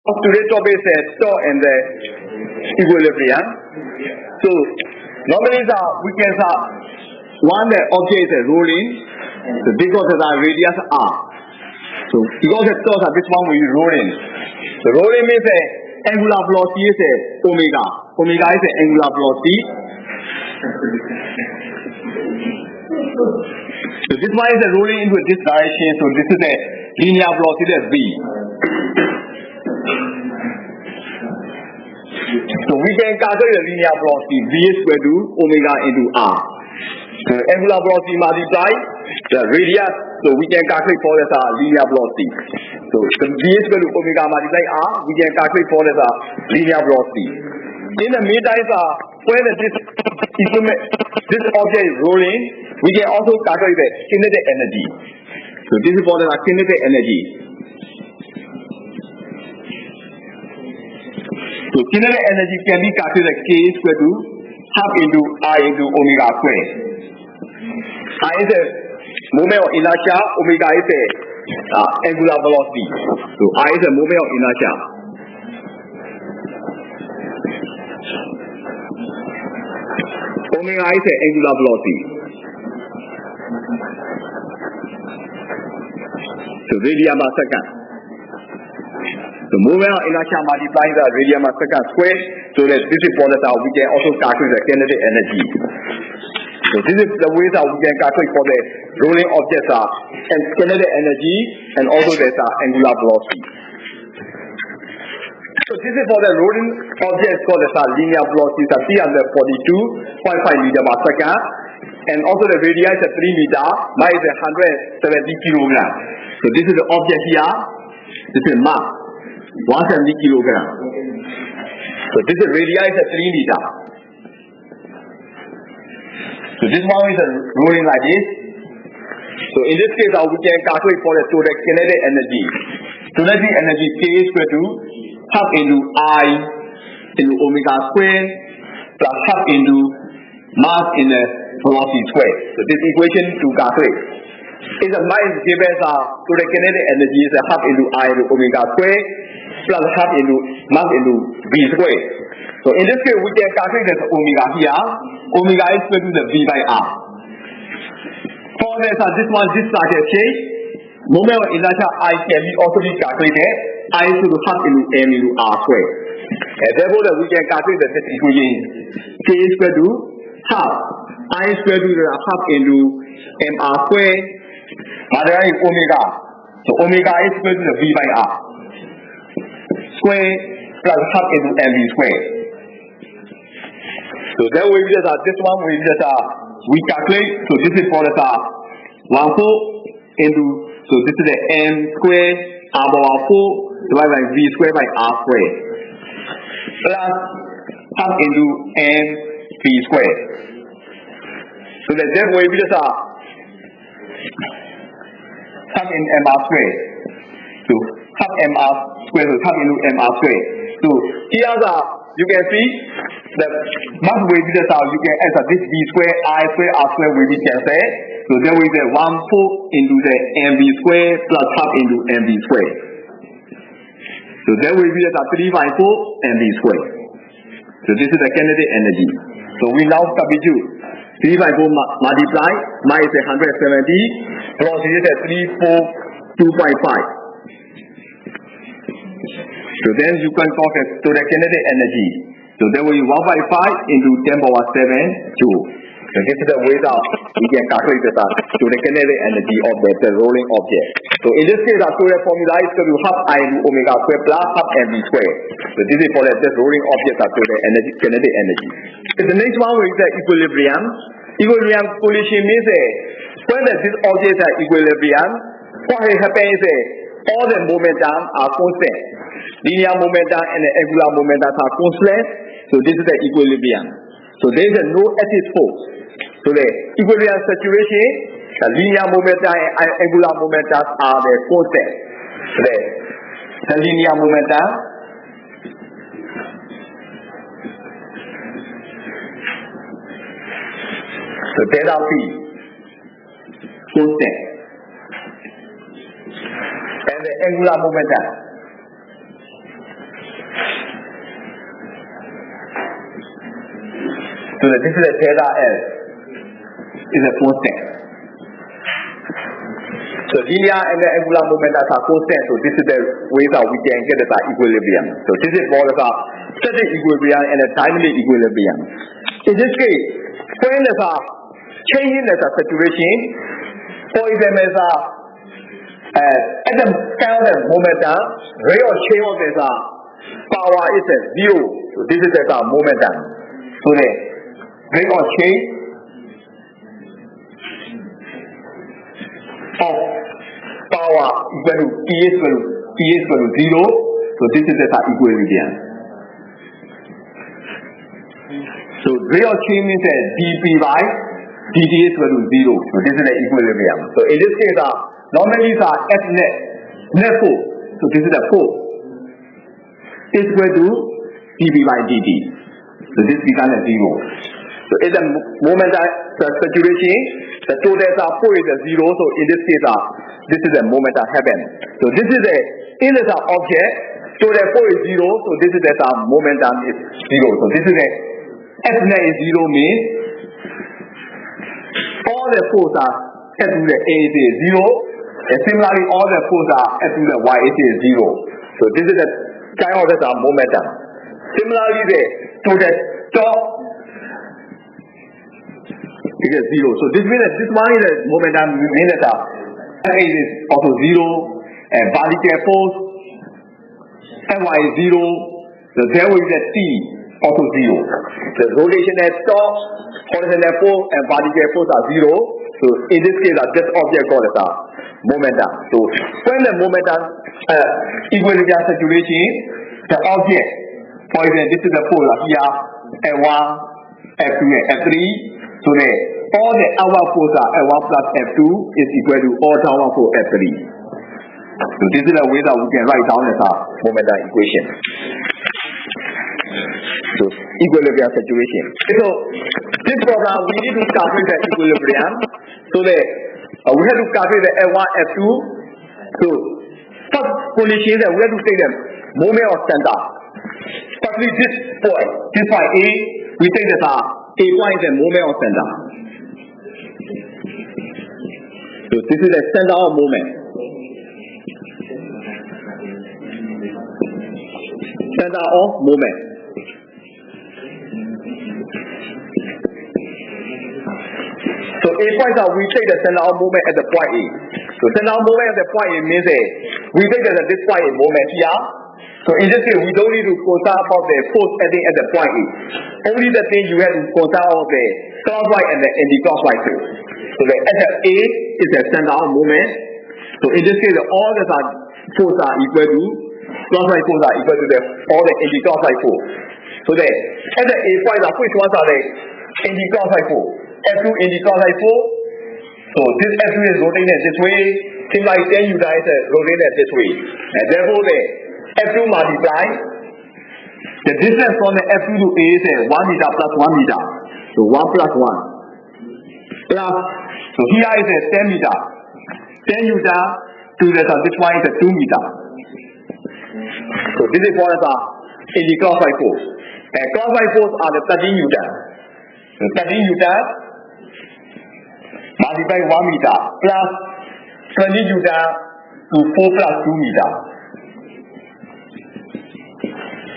Today's topic is thought and the equilibrium. So normally we can one the object is rolling, so because the radius r. So because the thought this one will be rolling. So rolling means the angular velocity is omega. Omega is the angular velocity. So this one is rolling into this direction. So this is the linear velocity v. So we can calculate the linear velocity v is equal to omega into r. So angular velocity multiply the radius. So we can calculate for this linear velocity. So the v is equal to omega multiply r. We can calculate for this linear velocity. In the meantime, when this object is rolling, we can also calculate the kinetic energy. So this is for the kinetic energy. So kinetic energy can be calculated k is equal to half into I into omega square. I is a moment of inertia, omega is a angular velocity. So I is a moment of inertia. Omega is a angular velocity. So radian per second. The moment of inertia multiplying the radian per second square, so that this is for the we can also calculate the kinetic energy. So this is the way that we can calculate for the rolling objects and kinetic energy and also there's angular velocity. So this is for the rolling objects called the linear velocity is 342.5 meter per second, and also the radius is 3 meter, mass is 170 kilogram. So this is the object here. This is mass 170 kilogram. So this is radius is 3 meter. So this one is rolling like this. So in this case, we can calculate for the total kinetic energy. Kinetic energy K is equal to half into I into omega square plus half into mass in the velocity square. So this equation to calculate. If the mass is given to the kinetic energy is half into I into omega square plus half into mass into v square. So in this case, we can calculate the omega here. Omega is equal to the v by r. For this circuit change, moment of inertia I can also be calculated. I is equal to half into m into r square. And therefore, we can calculate this equation. K is equal to half. I is equal to half into mr square. Other is omega. So omega is equal to the v by r square plus half into mv square. So then we just this one we just we calculate. So this is for the 1/4 into, so this is the m square r power 4 divided by v square by r square plus half into m v square. So then we just half in mr square. So half mr square, so half into mr square. So here you can see the mass will be just you can answer this v square, I square, r square will be cancelled. So then we say 1/4 into the mv square plus half into mv square. So then we be just 3/4 mv square. So this is the kinetic energy. So we now substitute 3/4 multiply, mass is 170, velocity is 342.5. So then you can calculate to the kinetic energy. So then we 1/5 into 10 power 7 joule. So this is the way that we can calculate to the kinetic energy of the rolling object. So in this case, so the formula is equal to half I into omega square plus half mv square. So this is for the rolling object to the energy, kinetic energy. So the next one is the equilibrium. Equilibrium condition means when this object is equilibrium, what happens is all the momentum are constant. Linear momentum and the angular momentum are constant. So this is the equilibrium. So there is no active force. So the equilibrium situation, the linear momentum and angular momentum are the constant. The linear momentum so delta p constant. And the angular momentum that this is a delta L is a constant. So linear and the angular momentum are constant. So this is the way that we can get the equilibrium. So this is for the static equilibrium and the dynamic equilibrium. In this case, when there's a change in the saturation, for example, at the kind of momentum, rate of change of the power is a zero. So this is the momentum. So the rate of change of power equal to P is equal to 0. So this is the equilibrium. So rate of change means that dP by dt is equal to 0. So this is the equilibrium. So in this case, normally it's F net force. So this is the force is equal to dP by dt. So this becomes a 0. So in the moment that the saturation, the total force is a 0. So in this case, this is the moment that happens. So this is a in the object, total force is 0. So this is the momentum is 0. So this is a F net is 0 means all the force are F to the A is 0. And similarly, all the force are F to the Y is 0. So this is the kind of the momentum. Similarly, to the top it is 0. So this means that this one is the momentum means that F is also 0 and vertical force Fy is 0. So there will be the T also 0. The rotation at top, horizontal force and vertical force are 0. So in this case, this object called as momentum. So when the momentum equilibrium saturation, the object, for example, this is the force here, F1, F2, and F3. So all the outward force are F1 plus F2 is equal to all downward force F3. So this is the way that we can write down as a momentum equation. So equilibrium saturation. So this program we need to calculate the equilibrium. So we have to calculate the F1, F2. So first condition that we have to take the moment of center. Firstly, this point A, we take that A point is the moment of center. So this is the center of moment. Center of moment. So A point we take the center of moment at the point A. So center of moment at the point A means we take this point A moment here. So in this case, we don't need to consider about the force acting at the point A. Only the thing you have to consider about the clockwise and the anti-clockwise force. So the at the A is the center of moment. So in this case, all the force are equal to clockwise force are equal to all the anti-clockwise force. So the at the A point, which ones are the anti-clockwise force? F2 anti-clockwise force. So this F2 is rotating this way. Similarly, 10 U is rotating this way. And therefore, the F2 multiply the distance from the F2 to A is 1 meter plus 1 meter. So 1 plus 1. Plus, so here is 10 meter. 10 meter to this one is 2 meter. So this is what is anti-clockwise force. And clockwise force are the 13 Newton. So 13 Newton multiply 1 meter plus 20 Newton to 4 plus 2 meter.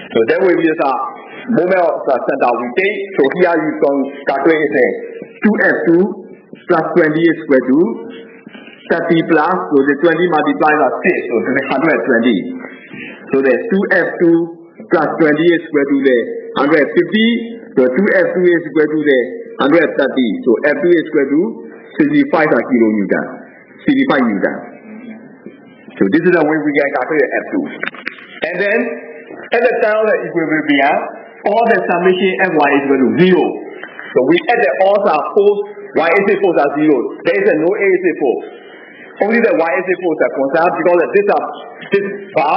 So that will be the moment of the center we take. So here you can calculate 2F2 plus 20 is equal to 30 plus, so the 20 multiplied by 6, so this is 120. So the 2F2 plus 20 is equal to the 150. So 2F2 is equal to the 130. So F2 is equal to 65 kilonewton, 65 Newton. So this is the way we can calculate F2. And then at the time of the equilibrium, all the summation Fy is equal to 0. So we add the all the force, y-axis force are 0. There is no a-axis force. Only the y-axis force are concerned because this bar,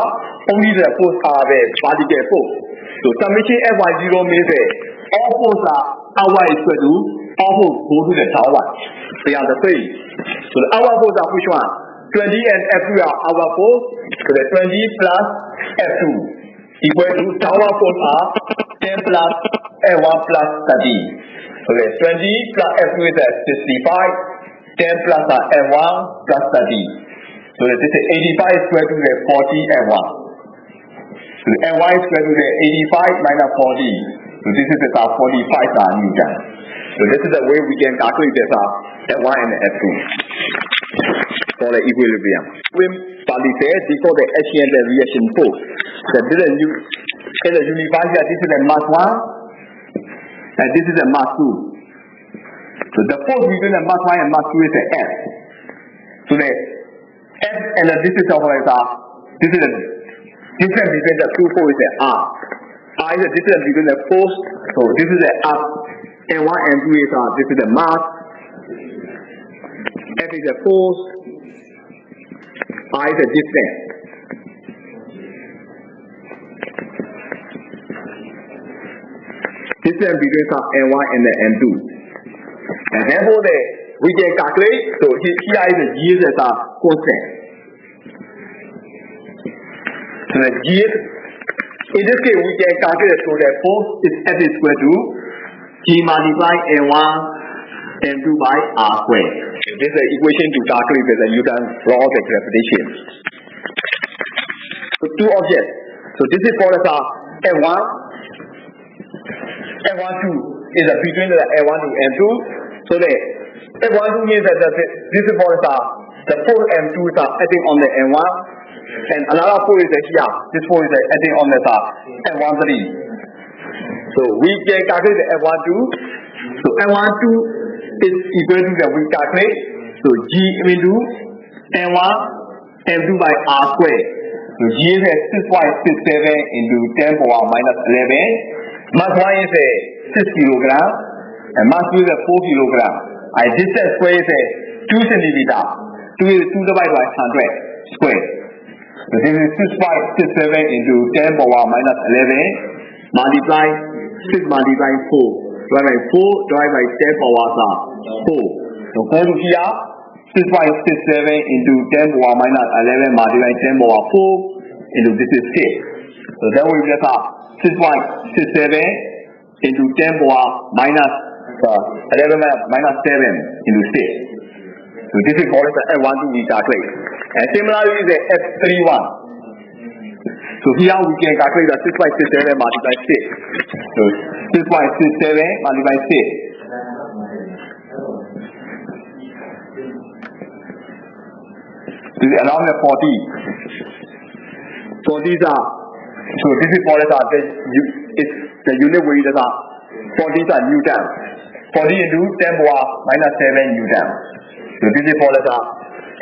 only the force are the vertical force. So summation Fy 0 means that all force are outward equal to all force go to the downward. They are the same. So the outward force are which one? 20 and F2 are outward force. So the 20 plus F2 equal to downward force are 10 plus F1 plus 30. Okay, 20 plus F2 is 65, 10 plus F1 plus 30. So this is 85 square root of 40 F1. So F1 is square root of 85 minus 40. So this is 45 Newton. So this is the way we can calculate this F1 and F2 for the equilibrium. When Bali said before the action and the reaction force, that this is in the university, this is a mass 1 and this is a mass 2. So the force between the mass 1 and mass 2 is a F. So the F and the distance of this is the difference between the two forces is R. R is the distance between the force. So this is the F. And 1 and 2 is this is the mass. F is the force. R is the distance. Distance between N1 and the N2. And therefore we can calculate. So here is the G is a constant. So the G is, in this case we can calculate so the force is F is equal to G multiply N1 N2 by R squared. This is the equation to calculate the Newton's law of gravitation. So two objects. So this is for the F1. F12 is between the F1 to N2. So the F12 means that this is for the force M2 is acting on the N1. And another force is here. This force is acting on the F13. So we can calculate the F12. So F12 is equal to the we calculate. So G into N1 M2 by R squared. So G is 6.67 into 10 power minus 11. Mass 1 is 6 kilogram and mass 2 is 4 kilogram. And distance square is 2 centimeter. 2 is 2 divided by 100 square. So this is 6.67 into 10 power minus 11 multiply 6 multiply 4 divided by 4 divided by 10 power 4. So go to here 6.67 into 10 power minus 11 multiply 10 power 4 into this is 6. So then we get 6.67 into 10 power minus 11 minus 7 into 6. So this is called the F12 we calculate. And similarly the F31. So here we can calculate the 6.67 multiplied 6. So 6.67 multiplied 6. This is around the 40. So these are, so this is for the unit weight is 40 Newton. 40 into 10 power minus 7 Newton. So this is for the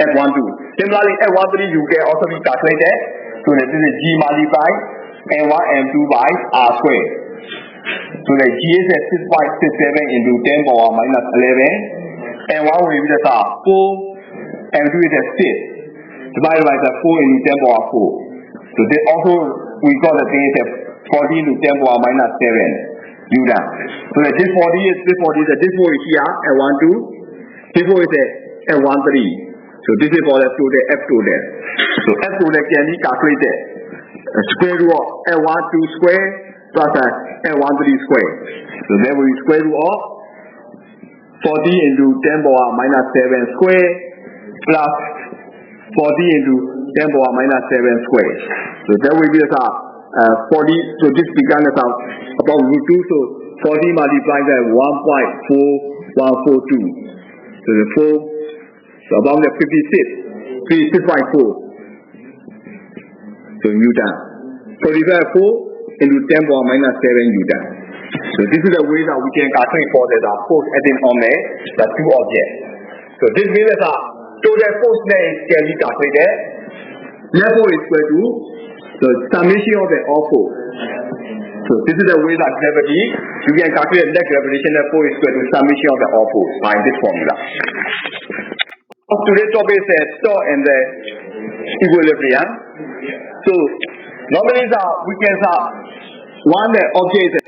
F12. Similarly, F13 you can also be calculated. So this is G multiplied N1 M2 by R squared. So the G is 6.67 into 10 power minus 11. N1 will be the 4. M2 is 6. Divided by the 4 into 10 power 4. So this also we got the thing is 40 into 10 power minus 7 Newton. So that this 40 is this 4 is here F12. This 4 is F13. So this is for the total F total. So F total can be calculated. Square root of F12 square plus F13 square. So then we square root of 40 into 10 power minus 7 square plus 40 into 10 power minus 7 square. So that will be 40. So this becomes about root 2. So 40 multiplied by 1.4142. So the 4. So about the 56.4. So Newton. So this is 4 into 10 power minus 7 Newton. So this is the way that we can calculate for the force acting on the two objects. So this means that total force can be calculated. Net force is equal to the summation of the all force. So this is the way that gravity, you can calculate net gravitational force is equal to summation of the all force by this formula. Today's topic is torque and the equilibrium. So normally we can one object